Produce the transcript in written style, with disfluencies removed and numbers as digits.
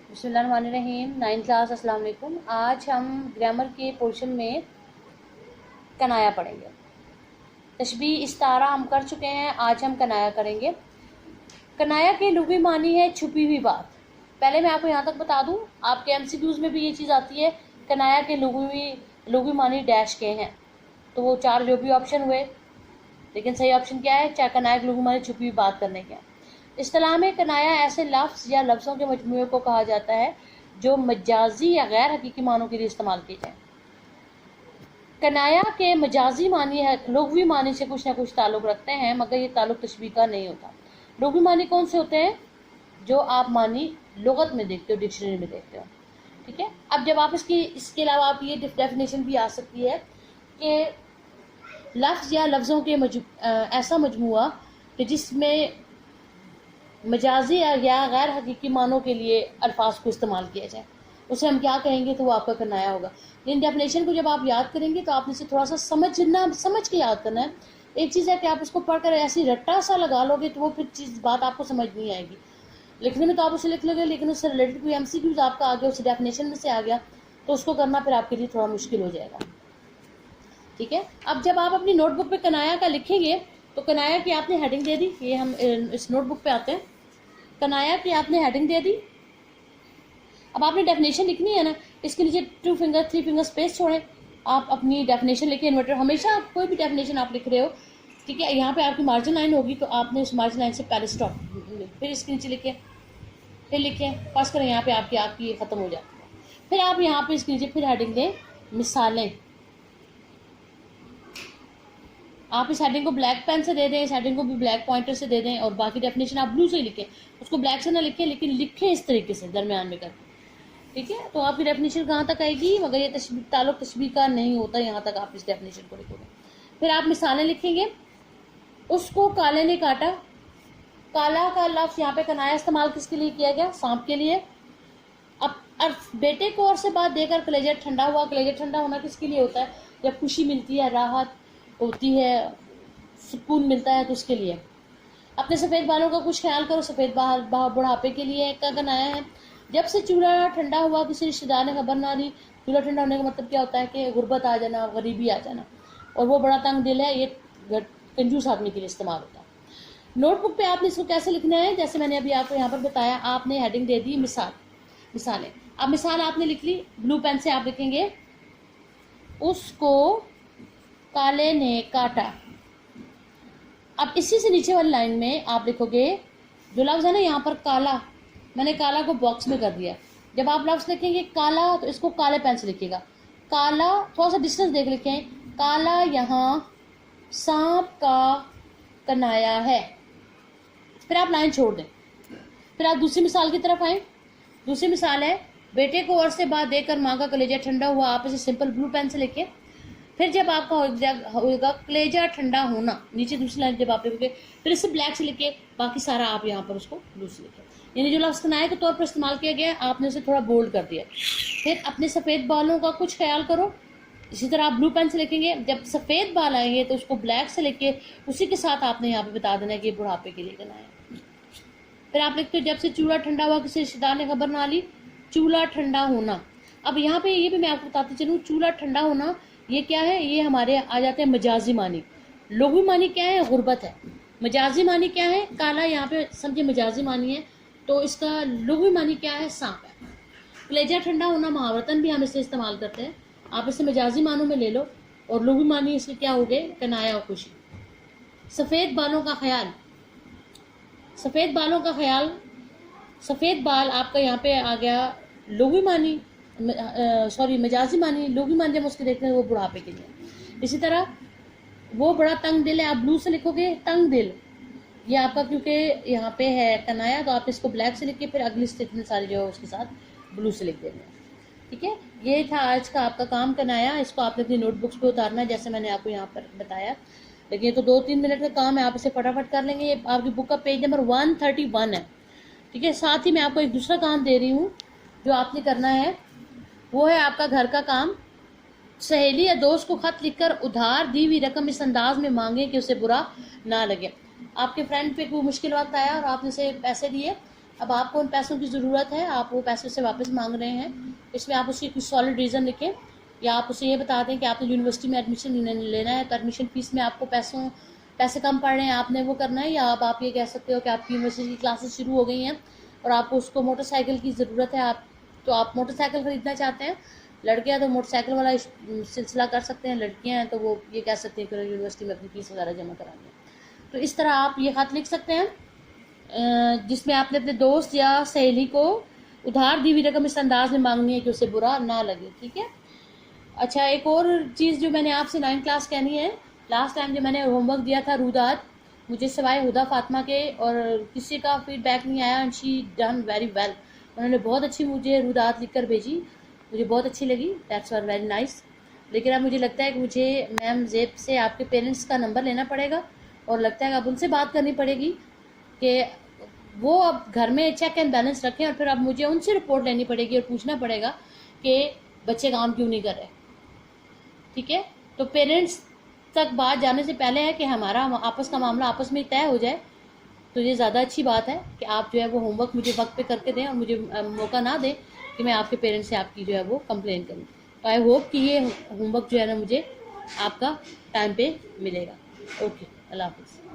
बिस्मिल्लाहिर्रहमानिर्रहीम। 9th class, अस्सलाम वालेकुम। आज हम ग्रामर के पोर्शन में कनाया पढ़ेंगे। तशबीह इस्तारा हम कर चुके हैं, आज हम कनाया करेंगे। कनाया के लुग़वी मानी है छुपी हुई बात। पहले मैं आपको यहाँ तक बता दूँ, आपके एमसीक्यूज़ में भी ये चीज़ आती है, कनाया के लुग़वी मानी डैश के हैं। तो वो 4 जो भी ऑप्शन हुए, लेकिन सही ऑप्शन क्या है? चाहे कनाया के लुग़वी मानी छुपी हुई बात करने के। इस्तिलाह में कनाया ऐसे लफ्ज़ या लफ्ज़ों के मजमूए को कहा जाता है जो मजाजी या गैर हकीकी मानों के लिए इस्तेमाल किए जाएँ। कनाया के मजाजी मानी है लुग़वी मानी से कुछ ना कुछ ताल्लुक़ रखते हैं, मगर ये ताल्लुक़ तशबीह का नहीं होता। लुग़वी मानी कौन से होते हैं? जो आप मानी लुग़त में देखते हो, डिक्शनरी में देखते हो। ठीक है। अब जब आप इसके अलावा आप ये डेफिनेशन भी आ सकती है कि लफ्ज़ या लफ्ज़ों के ऐसा मजमुआ कि जिसमें मजाजी या गैर हकीकी मानों के लिए अल्फाज को इस्तेमाल किया जाए, उसे हम क्या कहेंगे? तो वो आपका कनाया होगा। इन डेफिनेशन को जब आप याद करेंगे तो आपने इसे थोड़ा सा समझ के याद करना है। एक चीज़ है कि आप उसको पढ़कर ऐसी रट्टा सा लगा लोगे तो वो फिर बात आपको समझ नहीं आएगी। लिखने में तो आप उसे लिख लोगे, लेकिन उससे रिलेटेड कोई एमसीक्यूज आपका आ गया, उस डेफिनेशन में से आ गया, तो उसको करना फिर आपके लिए थोड़ा मुश्किल हो जाएगा। ठीक है। अब जब आप अपनी नोटबुक पे कनाया का लिखेंगे तो कनाया की आपने हेडिंग दे दी। ये हम इस नोटबुक पे आते हैं। कनाया की आपने हेडिंग दे दी। अब आपने डेफिनेशन लिखनी है ना, इसके नीचे 2 फिंगर 3 फिंगर स्पेस छोड़ें। आप अपनी डेफिनेशन लिखे। इन्वर्टर हमेशा आप कोई भी डेफिनेशन आप लिख रहे हो, ठीक है, यहाँ पे आपकी मार्जिन लाइन होगी तो आपने उस मार्जिन लाइन से पहले स्टॉप, फिर इसके नीचे लिखे, फिर लिखें, पास करें, यहाँ पे आपकी ख़त्म हो जाती है। फिर आप यहाँ पे इसके नीचे फिर हेडिंग दें मिसालें। आप इस हेडिंग को ब्लैक पेन से दे दें, इस हेडिंग को भी ब्लैक पॉइंटर से दे दें, और बाकी डेफिनेशन आप ब्लू से ही लिखें। उसको ब्लैक से ना लिखें, लेकिन लिखें इस तरीके से दरमियान में करके। ठीक है। तो आपकी डेफिनेशन कहाँ तक आएगी? मगर ये ताल्लुक तशबीह का नहीं होता, यहाँ तक आप इस डेफिनेशन को लिखोगे। फिर आप मिसालें लिखेंगे। उसको काले ने काटा। काला का लफ्ज़ यहाँ पे कनाया इस्तेमाल किसके लिए किया गया? सांप के लिए। अब बेटे को और से बात देकर कलेजा ठंडा हुआ। कलेजा ठंडा होना किसके लिए होता है? जब खुशी मिलती है, राहत होती है, सुकून मिलता है, तो उसके लिए। अपने सफ़ेद बालों का कुछ ख्याल करो। सफ़ेद बाल बुढ़ापे के लिए का कनाया है। जब से चूल्हा ठंडा हुआ, किसी रिश्तेदार ने खबर ना दी। चूल्हा ठंडा होने का मतलब क्या होता है? कि गुर्बत आ जाना, गरीबी आ जाना, और वो बड़ा तंग दिल है, ये कंजूस आदमी के लिए इस्तेमाल होता है। नोटबुक पे आपने इसको कैसे लिखना है? जैसे मैंने अभी आपको यहाँ पर बताया, आपने हेडिंग दे दी मिसालें। अब मिसाल आपने लिख ली, ब्लू पेन से आप लिखेंगे उसको काले ने काटा। अब इसी से नीचे वाली लाइन में आप लिखोगे जो लफ्ज़ है ना, यहाँ पर काला, मैंने काला को बॉक्स में कर दिया। जब आप लफ्ज़ लिखेंगे काला तो इसको काले पेन से लिखिएगा। काला, थोड़ा सा डिस्टेंस देख लिखें। काला यहाँ सांप का कनाया है। फिर आप लाइन छोड़ दें। फिर आप दूसरी मिसाल की तरफ आए। दूसरी मिसाल है, बेटे को और से बात देकर माँ का कलेजा ठंडा हुआ। आप इसे सिंपल ब्लू पेन से लिखें। फिर जब आपका होगा कलेजा ठंडा होना, नीचे दूसरी लाइन जब आप लिखोगे, फिर इसे ब्लैक से लिखे, बाकी सारा आप यहाँ पर उसको ब्लू से लिखें। यानी जो लफ्ज़ कनाया के तौर पर इस्तेमाल किया गया, आपने उसे थोड़ा बोल्ड कर दिया। फिर अपने सफ़ेद बालों का कुछ ख्याल करो। इसी तरह आप ब्लू पेन से लिखेंगे। जब सफ़ेद बाल आएंगे तो उसको ब्लैक से लिख के उसी के साथ आपने यहाँ पे बता देना है कि बुढ़ापे के लिए कनाया है। फिर आप लिखते हो जब से चूल्हा ठंडा हुआ, किसी रिश्तेदार ने खबर ना ली। चूल्हा ठंडा होना। अब यहाँ पे ये भी मैं आपको बताती चलूँ, चूल्हा ठंडा होना ये क्या है? ये हमारे आ जाते हैं मजाजी मानी। लुग़वी मानी क्या है? गुर्बत है। मजाजी मानी क्या है? काला, यहाँ पे समझे मजाजी मानी है, तो इसका लुग़वी मानी क्या है? सांप है। कलेजा ठंडा होना मुहावरतन भी हम इसे इस्तेमाल करते हैं। आप इसे मजाजी मानों में ले लो, और लुग़वी मानी इसके क्या हो गए? कनाया और खुशी। सफ़ेद बालों का ख्याल। सफ़ेद बालों का ख्याल, सफ़ेद बाल आपका यहाँ पे आ गया लुग़वी मानी, सॉरी मजाजी मानी। लुग़वी मानी जब उसके देखते हैं वो बुढ़ापे के लिए। इसी तरह वो बड़ा तंग दिल है, आप ब्लू से लिखोगे तंग दिल, ये आपका क्योंकि यहाँ पे है कनाया, तो आप इसको ब्लैक से लिखिए। फिर अगली स्टेटमेंट सारी जो है उसके साथ ब्लू से लिख देना। ठीक है। ये था आज का आपका काम कनाया। इसको आपने अपनी नोटबुक्स पे उतारना है, जैसे मैंने आपको यहाँ पर बताया। लेकिन ये तो 2-3 मिनट का काम है, आप इसे फटाफट कर लेंगे। ये आपकी बुक का पेज नंबर 131 है। ठीक है। साथ ही मैं आपको एक दूसरा काम दे रही हूँ जो आपने करना है, वो है आपका घर का काम। सहेली या दोस्त को खत लिखकर उधार दी हुई रकम इस अंदाज में मांगे कि उसे बुरा ना लगे। आपके फ्रेंड पे कोई मुश्किल वक्त आया और आपने उसे पैसे दिए, अब आपको उन पैसों की ज़रूरत है, आप वो पैसे से वापस मांग रहे हैं, इसमें आप उसकी कुछ सॉलिड रीज़न लिखें, या आप उसे ये बता दें कि आपने यूनिवर्सिटी में एडमिशन लेना है तो एडमिशन फ़ीस में आपको पैसे कम पड़ रहे हैं, आपने वो करना है। या अब आप ये कह सकते हो कि आपकी यूनिवर्सिटी की क्लासेस शुरू हो गई हैं और आपको उसको मोटरसाइकिल की ज़रूरत है, आप मोटरसाइकिल ख़रीदना चाहते हैं। लड़के हैं तो मोटरसाइकिल वाला सिलसिला कर सकते हैं, लड़कियां हैं तो वो ये कह सकते हैं कि यूनिवर्सिटी में अपनी फ़ीस वगैरह जमा करानी है। तो इस तरह आप ये ख़त लिख सकते हैं जिसमें आपने अपने दोस्त या सहेली को उधार दी हुई रकम इस अंदाज में मांगनी है कि उसे बुरा ना लगे, ठीक है। अच्छा, एक और चीज़ जो मैंने आपसे 9th क्लास कहनी है, लास्ट टाइम जो मैंने होमवर्क दिया था रुदात, मुझे सिवाय हुदा फातिमा के और किसी का फीडबैक नहीं आया, and she done very well. उन्होंने बहुत अच्छी मुझे रुदात लिख कर भेजी, मुझे बहुत अच्छी लगी, दैट्स वर वेरी नाइस। लेकिन अब मुझे लगता है कि मुझे मैम ज़ेब से आपके पेरेंट्स का नंबर लेना पड़ेगा और लगता है कि अब उनसे बात करनी पड़ेगी कि वो अब घर में चेक एंड बैलेंस रखें, और फिर अब मुझे उनसे रिपोर्ट लेनी पड़ेगी और पूछना पड़ेगा कि बच्चे काम क्यों नहीं कर रहे, ठीक है। तो पेरेंट्स तक बात जाने से पहले है कि हमारा आपस का मामला आपस में तय हो जाए, तो ये ज़्यादा अच्छी बात है कि आप जो है वो होमवर्क मुझे वक्त पे करके दें और मुझे मौका ना दें कि मैं आपके पेरेंट्स से आपकी जो है वो कंप्लेन करूं। तो आई होप कि ये होमवर्क जो है ना मुझे आपका टाइम पे मिलेगा। ओके, अल्लाह हाफिज़।